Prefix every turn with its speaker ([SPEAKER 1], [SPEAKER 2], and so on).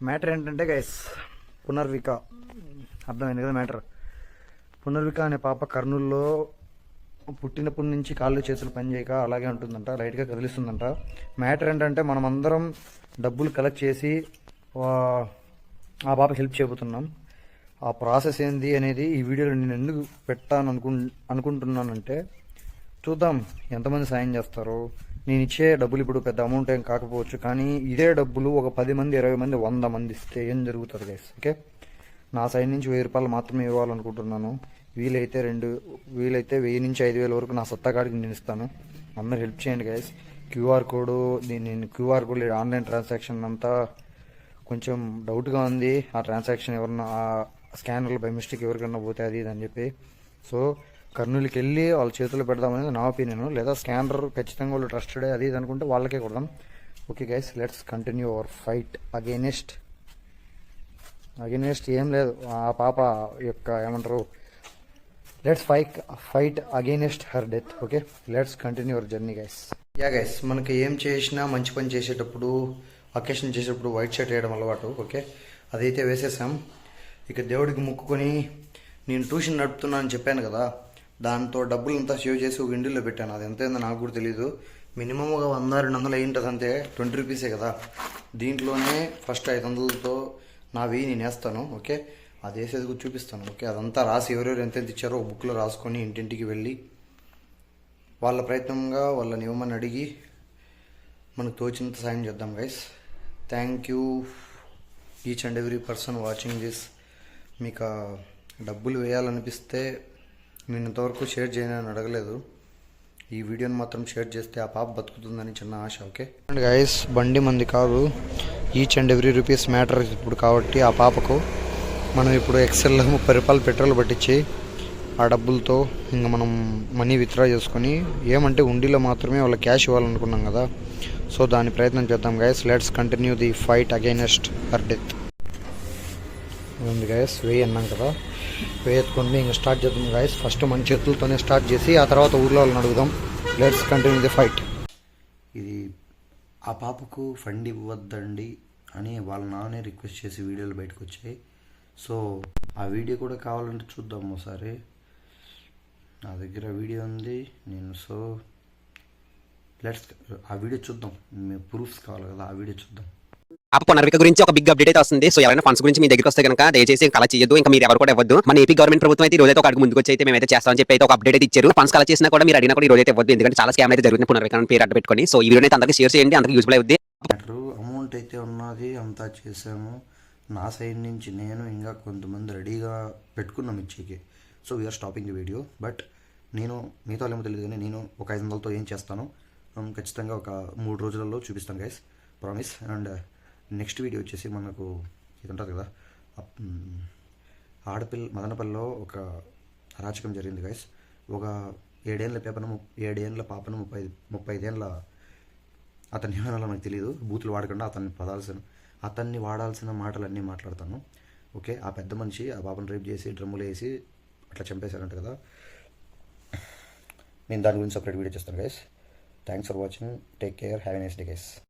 [SPEAKER 1] Matter ఏంటంటే guys, Punarvika అర్థమైంది కదా మ్యాటర్. పునర్విక అనే పాప కర్నూలులో పుట్టినప్పటి నుంచి కాళ్ళు చేతులు పనిచేయక అలాగే ఉంటుందంట, లైట్గా కదిలిస్తుందంట. మ్యాటర్ ఏంటంటే మనమందరం డబ్బులు కలెక్ట్ చేసి ఆ పాపకి హెల్ప్ చేయబోతున్నాం. ఆ ప్రాసెస్ ఏంది అనేది ఈ వీడియోలో నేను ఎందుకు అనుకుంటున్నానంటే, చూద్దాం ఎంతమంది సాయం చేస్తారో. నేను ఇచ్చే డబ్బులు ఇప్పుడు పెద్ద అమౌంట్ ఏం కాకపోవచ్చు, కానీ ఇదే డబ్బులు ఒక 10 మంది 20 మంది 100 మంది ఇస్తే ఏం జరుగుతుంది గైస్? ఓకే, నా సైడ్ నుంచి 1000 రూపాయలు మాత్రమే ఇవ్వాలనుకుంటున్నాను. వీలైతే 1000 నుంచి 5000 వరకు నా సొత్తా కాడికి నేను ఇస్తాను. అందరూ హెల్ప్ చేయండి guys. QR code online transaction అంతా కొంచెం డౌట్గా ఉంది. ఆ ట్రాన్సాక్షన్ ఎవరన్నా ఆ స్కానర్లు బై మిస్టేక్ ఎవరికన్నా పోతే అది అని చెప్పి, సో కర్నూలుకి వెళ్ళి వాళ్ళ చేతుల్లో పెడదామనేది నా ఒపీనియన్. లేదా స్కానర్ ఖచ్చితంగా వాళ్ళు ట్రస్టెడ్ అది ఇది అనుకుంటే వాళ్ళకే కొడదాం. Okay guys, let's continue our fight against ఏం లేదు ఆ పాప యొక్క ఏమంటారు, let's fight against her death. Okay, let's continue our journey guys. Guys, మనకి ఏం చేసినా మంచి పని చేసేటప్పుడు, అకేషన్ చేసేటప్పుడు వైట్ షర్ట్ వేయడం అలవాటు. ఓకే, అదైతే వేసేసాం. ఇక దేవుడికి ముక్కుకొని నేను ట్యూషన్ నడుపుతున్నా అని చెప్పాను కదా, దాంతో డబ్బులంతా సేవ్ చేసి ఒక ఇండిలో పెట్టాను. అది ఎంత అయిందో నాకు కూడా తెలీదు. మినిమం ఒక 100-200 అయి ఉంటుంది అంతే. 20 రూపీసే కదా. దీంట్లోనే ఫస్ట్ 500తో నా వెయ్యి నేను వేస్తాను. ఓకే, అది వేసేది కూడా చూపిస్తాను. ఓకే, అదంతా రాసి ఎవరెవరు ఎంతెంత ఇచ్చారో ఒక బుక్లో రాసుకొని ఇంటింటికి వెళ్ళి వాళ్ళ ప్రయత్నంగా వాళ్ళని ఇవ్వమని అడిగి మనకు తోచినంత సాయం చేద్దాం guys. Thank you each and every person watching this. మీకు డబ్బులు వేయాలనిపిస్తే నేను ఇంతవరకు షేర్ చేయనని అడగలేదు. ఈ వీడియోని మాత్రం షేర్ చేస్తే ఆ పాప బతుకుతుందని చిన్న ఆశ. ఓకే అండ్ గైస్, బండి మంది కాదు, each and every rupees matter ఇప్పుడు. కాబట్టి ఆ పాపకు మనం ఇప్పుడు ఎక్సెల్లో 30 రూపాయలు పెట్రోల్ పట్టించి ఆ డబ్బులతో ఇంకా మనం మనీ విత్డ్రా చేసుకొని, ఏమంటే ఉండిలో మాత్రమే వాళ్ళ క్యాష్ ఇవ్వాలనుకున్నాం కదా, సో దాని ప్రయత్నం చేద్దాం guys. Let's continue the fight against her death. ఉంది గైస్, వెయ్యి అన్నాం కదా, వేయెత్తుకొని ఇంకా స్టార్ట్ చేద్దాం గైస్. ఫస్ట్ మన చేతులతోనే స్టార్ట్ చేసి ఆ తర్వాత ఊర్లో వాళ్ళని అడుగుదాం. Let's continue the fight. ఇది ఆ పాపకు ఫండ్ ఇవ్వద్దండి అని వాళ్ళ నాన్నే రిక్వెస్ట్ చేసి వీడియోలు బయటకు వచ్చాయి. సో ఆ వీడియో కూడా కావాలంటే చూద్దాం ఒకసారి. నా దగ్గర వీడియో ఉంది. లెట్స్ ఆ వీడియో చూద్దాం. ప్రూఫ్స్ కావాలి కదా, ఆ వీడియో చూద్దాం.
[SPEAKER 2] పునర్విక గురించి ఒక బిగ్ అప్డేట్ అయితే వస్తుంది. సో ఎవరైనా ఫండ్స్ గురించి మీ దగ్గరికి వస్తే కనుక దయచేసి కలెక్ట్ చేయొద్దు. ఇంకా మీరు ఎవరు కూడా ఇవ్వద్దు. మన ఏపీ గవర్నమెంట్ ప్రభుత్వం అయితే ఈ రోజైతే ఒక అడుగు ముందుకు వచ్చి అయితే మేమైతే చేస్తామని చెప్పి అయితే ఒక అప్డేట్ అయితే ఇచ్చారు. ఫండ్స్ కలెక్ట్ చేసినా కూడా మీరు అడిగినా కూడా ఈ రోజైతే ఇవ్వద్దు, ఎందుకంటే చాలా స్కామ్ అయితే జరుగుతుంది పునర్విక పేరు అడ్డు పెట్టుకొని. సో ఈ వీడియో అయితే అందరికీ షేర్ చేయండి, అందరికీ యూజ్ఫుల్ అవుతుంది.
[SPEAKER 3] అమౌంట్ అయితే ఉన్నది, అంతా చేసాము. నా సైడ్ నుంచి నేను ఇంకా కొంతమంది రెడీగా పెట్టుకున్నాం ఇచ్చేకి. So we are stopping the video. But నేను మీతో ఏమో తెలియదు, కానీ నేను ఒక 500తో ఏం చేస్తాను ఖచ్చితంగా ఒక 3 రోజులలో చూపిస్తాను guys, promise. And next video వచ్చేసి మనకు ఇది ఉంటుంది కదా, మదనపల్లిలో ఒక అరాచకం జరిగింది గైస్. ఒక 7 ఏళ్ళ పాపను 35 ఏళ్ళ అతన్ని ఏమన్నా నాకు తెలియదు, బూతులు వాడకుండా అతన్ని వాడాల్సిన మాటలన్నీ మాట్లాడతాను. ఓకే, ఆ పెద్ద మనిషి ఆ పాపను రేప్ చేసి డ్రమ్ములు వేసి అట్లా చంపేశారంట కదా. నేను దాని గురించి సపరేట్ వీడియో చేస్తాను guys. Thanks for watching. Take care. Have a nice day guys.